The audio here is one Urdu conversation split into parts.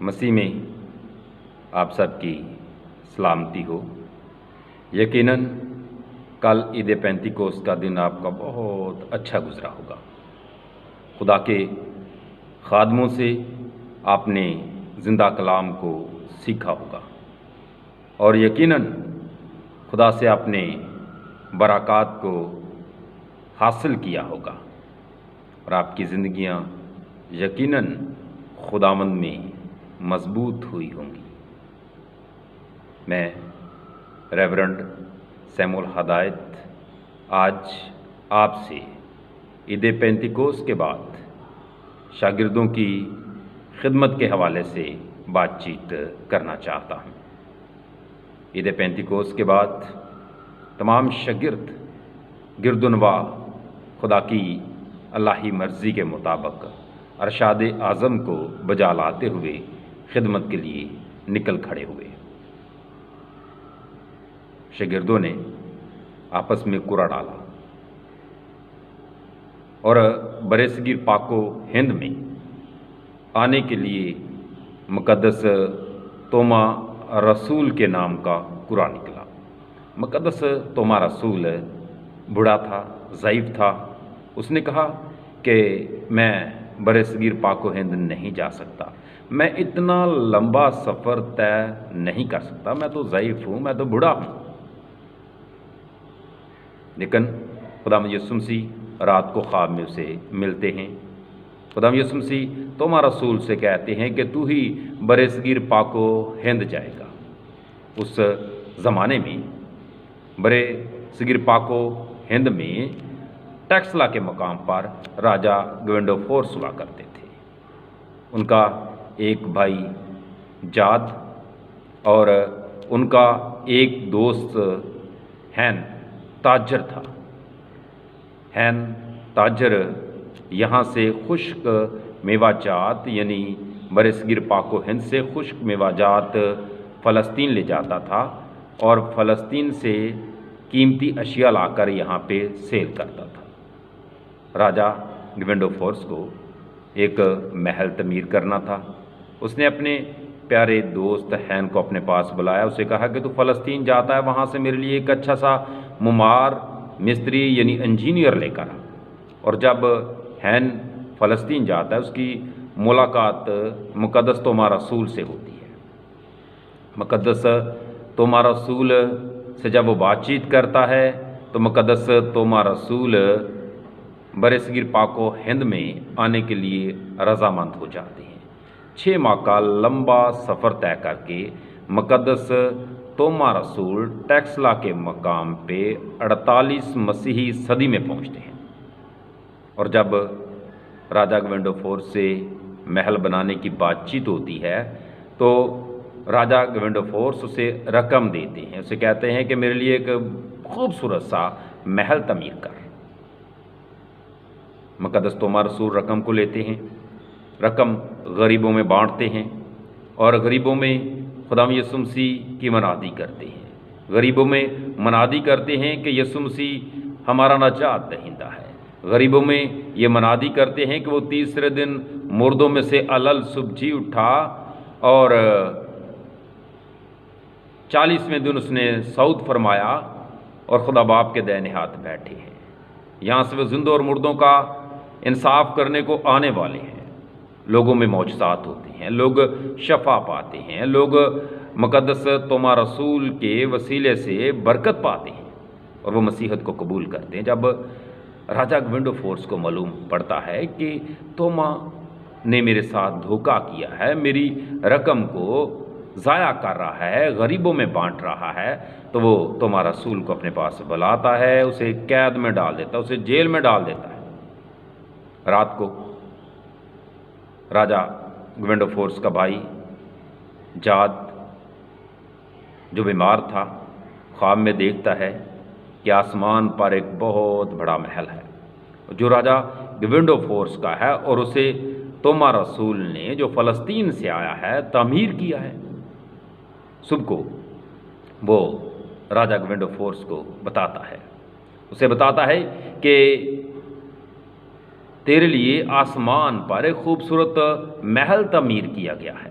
مسیح میں آپ سب کی سلامتی ہو۔ یقیناً کل عید پینتیکوست کا دن آپ کا بہت اچھا گزرا ہوگا۔ خدا کے خادموں سے آپ نے زندہ کلام کو سیکھا ہوگا اور یقیناً خدا سے آپ نے برکات کو حاصل کیا ہوگا اور آپ کی زندگیاں یقیناً خداوند میں مضبوط ہوئی ہوں گی۔ میں ریورنڈ سیمول ہدایت آج آپ سے عید پینتیکوست کے بعد شاگردوں کی خدمت کے حوالے سے بات چیت کرنا چاہتا ہوں۔ عید پینتیکوست کے بعد تمام شاگرد گردنواں خدا کی الہی مرضی کے مطابق ارشاد اعظم کو بجا لاتے ہوئے خدمت کے لیے نکل کھڑے ہوئے۔ شاگردوں نے آپس میں قرعہ ڈالا اور برصغیر پاک و ہند میں آنے کے لیے مقدس توما رسول کے نام کا قرعہ نکلا۔ مقدس توما رسول بوڑھا تھا، ضعیف تھا۔ اس نے کہا کہ میں برصغیر پاک و ہند نہیں جا سکتا، میں اتنا لمبا سفر طے نہیں کر سکتا، میں تو ضعیف ہوں، میں تو بوڑھا ہوں۔ لیکن خداوند یسوع مسیح رات کو خواب میں اسے ملتے ہیں۔ خداوند یسوع مسیح توما رسول سے کہتے ہیں کہ تو ہی برصغیر پاک و ہند جائے گا۔ اس زمانے میں برصغیر پاک و ہند میں ٹیکسلا کے مقام پر راجا گوینڈوفورس ہوا کرتے تھے۔ ان کا ایک بھائی جاد اور ان کا ایک دوست ہین تاجر تھا۔ ہین تاجر یہاں سے خشک میوہ جات یعنی برصغیر پاک و ہند سے خشک میوہ جات فلسطین لے جاتا تھا اور فلسطین سے قیمتی اشیاء لا کر یہاں پہ سیل کرتا تھا۔ راجا گوینڈوفورس کو ایک محل تعمیر کرنا تھا۔ اس نے اپنے پیارے دوست ہین کو اپنے پاس بلایا، اسے کہا کہ تو فلسطین جاتا ہے، وہاں سے میرے لیے ایک اچھا سا معمار مستری یعنی انجینئر لے کر آ۔ اور جب ہین فلسطین جاتا ہے اس کی ملاقات مقدس توما رسول سے ہوتی ہے۔ مقدس توما رسول سے جب وہ بات چیت کرتا ہے تو مقدس توما رسول برصغیر پاک و ہند میں آنے کے لیے رضامند ہو جاتے ہیں۔ 6 ماہ کا لمبا سفر طے کر کے مقدس توما رسول ٹیکسلا کے مقام پہ 48 مسیحی صدی میں پہنچتے ہیں۔ اور جب راجا گوینڈوفورس سے محل بنانے کی بات چیت ہوتی ہے تو راجا گوینڈوفورس اسے رقم دیتے ہیں، اسے کہتے ہیں کہ میرے لیے ایک خوبصورت سا محل تعمیر کر۔ مقدس توما رسول رقم کو لیتے ہیں، رقم غریبوں میں بانٹتے ہیں اور غریبوں میں خداوند یسوع مسیح کی منادی کرتے ہیں۔ غریبوں میں منادی کرتے ہیں کہ یسوع مسیح ہمارا نجات دہندہ ہے۔ غریبوں میں یہ منادی کرتے ہیں کہ وہ تیسرے دن مردوں میں سے علل صبح جی اٹھا اور 40ویں دن اس نے صعود فرمایا اور خدا باپ کے دائیں ہاتھ بیٹھے ہیں۔ یہاں سے وہ زندوں اور مردوں کا انصاف کرنے کو آنے والے ہیں۔ لوگوں میں معجزات ہوتے ہیں، لوگ شفا پاتے ہیں، لوگ مقدس توما رسول کے وسیلے سے برکت پاتے ہیں اور وہ مسیحت کو قبول کرتے ہیں۔ جب راجا گوینڈوفورس کو معلوم پڑتا ہے کہ توما نے میرے ساتھ دھوکہ کیا ہے، میری رقم کو ضائع کر رہا ہے، غریبوں میں بانٹ رہا ہے، تو وہ توما رسول کو اپنے پاس بلاتا ہے، اسے قید میں ڈال دیتا ہے، اسے جیل میں ڈال دیتا ہے۔ رات کو راجا گوینڈوفورس کا بھائی جاد جو بیمار تھا خواب میں دیکھتا ہے کہ آسمان پر ایک بہت بڑا محل ہے جو راجا گوینڈوفورس کا ہے اور اسے توما رسول نے جو فلسطین سے آیا ہے تعمیر کیا ہے۔ صبح کو وہ راجا گوینڈوفورس کو بتاتا ہے، اسے بتاتا ہے کہ تیرے لیے آسمان پر ایک خوبصورت محل تعمیر کیا گیا ہے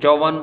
54